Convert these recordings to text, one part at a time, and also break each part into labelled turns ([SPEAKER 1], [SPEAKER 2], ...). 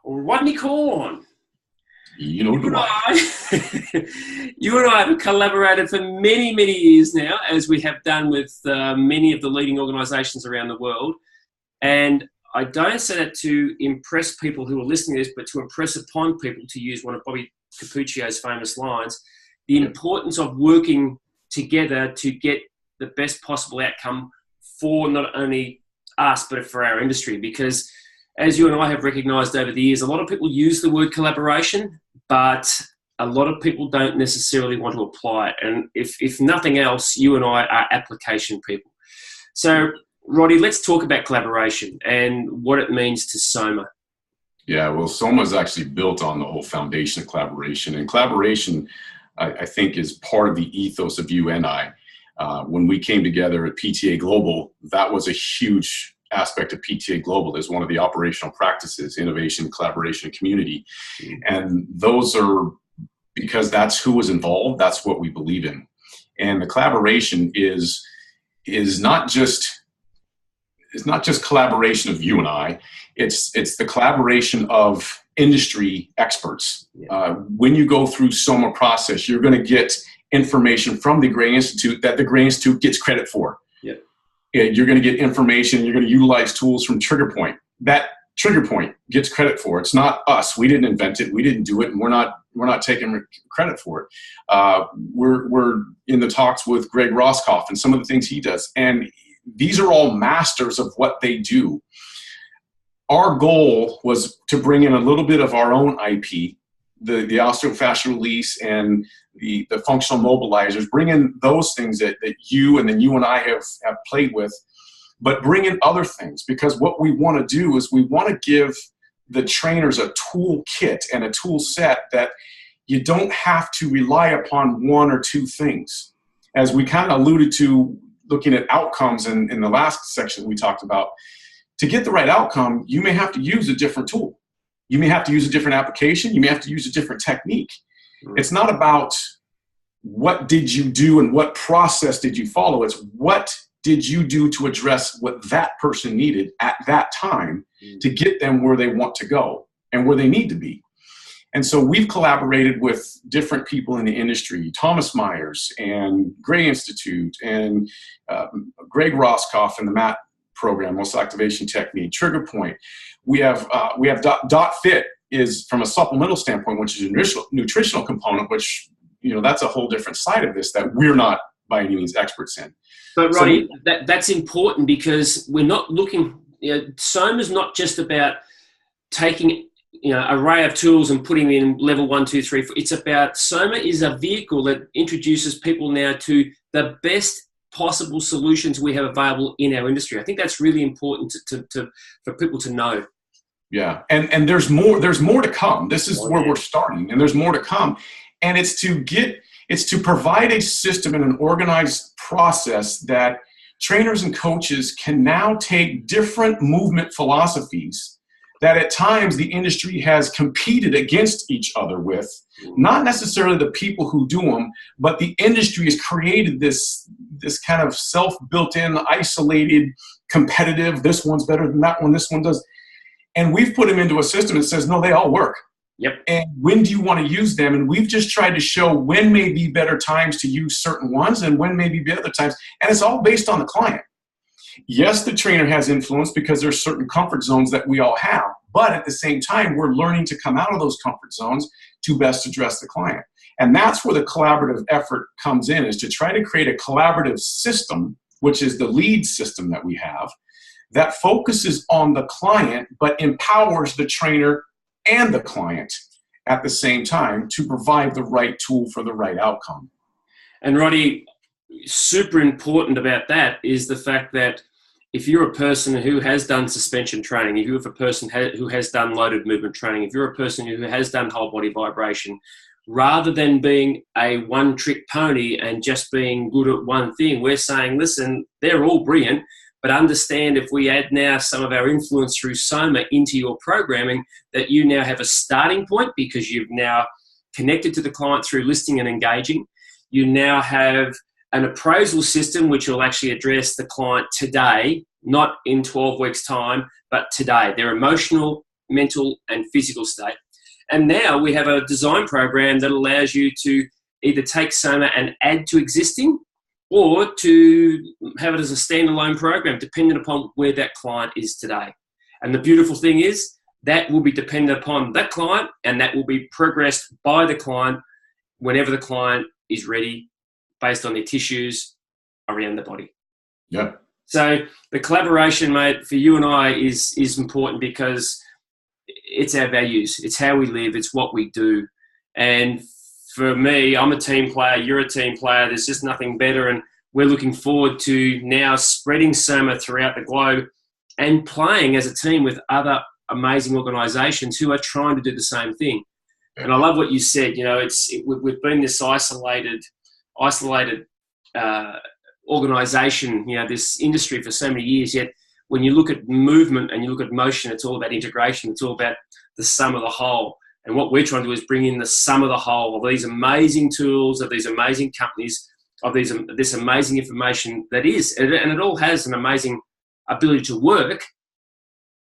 [SPEAKER 1] Rodney Corn.
[SPEAKER 2] You know,
[SPEAKER 1] you and I have collaborated for many, many years now, as we have done with many of the leading organisations around the world. And I don't say that to impress people who are listening to this, but to impress upon people, to use one of Bobby Capuccio's famous lines, the importance of working together to get the best possible outcome for not only us, but for our industry. Because as you and I have recognised over the years, a lot of people use the word collaboration, but a lot of people don't necessarily want to apply it. And if nothing else, you and I are application people. So, Roddy, let's talk about collaboration and what it means to SOMA.
[SPEAKER 2] Yeah, well, SOMA is actually built on the whole foundation of collaboration. And collaboration, I think, is part of the ethos of you and I. When we came together at PTA Global, that was a huge aspect of PTA Global, is one of the operational practices: innovation, collaboration, and community. And those are, because that's who was involved, that's what we believe in. And the collaboration is not just collaboration of you and I, it's the collaboration of industry experts. When you go through SOMA process, you're going to get information from the Gray Institute that the Gray Institute gets credit for. You're going to get information, you're going to utilize tools from TriggerPoint that TriggerPoint gets credit for. It's not us. We didn't invent it. We didn't do it, and we're not taking credit for it. We're in the talks with Greg Roskopf and some of the things he does, and these are all masters of what they do. Our goal was to bring in a little bit of our own IP, the osteofascial release and the functional mobilizers, bring in those things that you and I have played with, but bring in other things, because what we want to do is we want to give the trainers a tool kit and a tool set that you don't have to rely upon one or two things. As we kind of alluded to, looking at outcomes in the last section we talked about, to get the right outcome, you may have to use a different tool. You may have to use a different application. You may have to use a different technique. It's not about what did you do and what process did you follow. It's what did you do to address what that person needed at that time to get them where they want to go and where they need to be. And so we've collaborated with different people in the industry, Thomas Myers and Gray Institute and Greg Roskopf and the MAT program, Muscle Activation Technique, TriggerPoint. We have dotFIT is from a supplemental standpoint, which is a nutritional component, which, that's a whole different side of this that we're not by any means experts in.
[SPEAKER 1] But Roddy, that's important, because we're not looking, SOMA is not just about taking array of tools and putting in level 1, 2, 3, 4. It's about, SOMA is a vehicle that introduces people now to the best possible solutions we have available in our industry. I think that's really important for people to know.
[SPEAKER 2] Yeah, and there's more to come. This is where we're starting, and there's more to come. And it's to provide a system and an organized process that trainers and coaches can now take different movement philosophies that at times the industry has competed against each other with, not necessarily the people who do them, but the industry has created this kind of self-built-in, isolated, competitive, this one's better than that one, this one does. And we've put them into a system that says, no, they all work.
[SPEAKER 1] Yep.
[SPEAKER 2] And when do you want to use them? And we've just tried to show when may be better times to use certain ones and when may be other times. And it's all based on the client. Yes, the trainer has influence because there's certain comfort zones that we all have. But at the same time, we're learning to come out of those comfort zones to best address the client. And that's where the collaborative effort comes in, is to try to create a collaborative system, which is the lead system that we have, that focuses on the client but empowers the trainer and the client at the same time to provide the right tool for the right outcome.
[SPEAKER 1] And Roddy, super important about that is the fact that if you're a person who has done suspension training, if you're a person who has done loaded movement training, if you're a person who has done whole body vibration, rather than being a one-trick pony and just being good at one thing, we're saying, listen, they're all brilliant, but understand if we add now some of our influence through SOMA into your programming, that you now have a starting point because you've now connected to the client through listening and engaging. You now have an appraisal system which will actually address the client today, not in 12 weeks' time, but today. Their emotional, mental and physical state. And now we have a design program that allows you to either take SOMA and add to existing, or to have it as a standalone program, depending upon where that client is today. And the beautiful thing is that will be dependent upon that client, and that will be progressed by the client whenever the client is ready, based on their tissues around the body.
[SPEAKER 2] Yeah.
[SPEAKER 1] So the collaboration, mate, for you and I is important, because it's our values. It's how we live. It's what we do. And for me, I'm a team player. You're a team player. There's just nothing better. And we're looking forward to now spreading SOMA throughout the globe and playing as a team with other amazing organisations who are trying to do the same thing. And I love what you said. You know, we've been this isolated organisation, you know, this industry for so many years. Yet when you look at movement and you look at motion, it's all about integration. It's all about the sum of the whole. And what we're trying to do is bring in the sum of the whole of these amazing tools, of these amazing companies, of this amazing information that is, and it all has an amazing ability to work,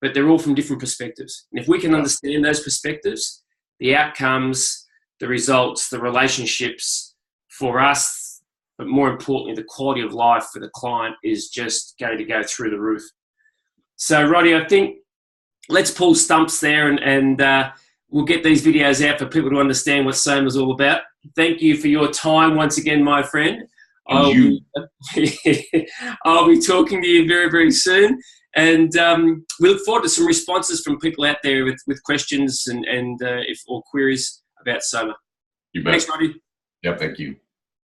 [SPEAKER 1] but they're all from different perspectives. And if we can understand those perspectives, the outcomes, the results, the relationships for us, but more importantly, the quality of life for the client is just going to go through the roof. So, Roddy, I think let's pull stumps there, and we'll get these videos out for people to understand what SOMA is all about. Thank you for your time once again, my friend. I'll be talking to you very, very soon. And we look forward to some responses from people out there with questions or queries about SOMA.
[SPEAKER 2] You bet.
[SPEAKER 1] Thanks, Roddy.
[SPEAKER 2] Yep, thank you.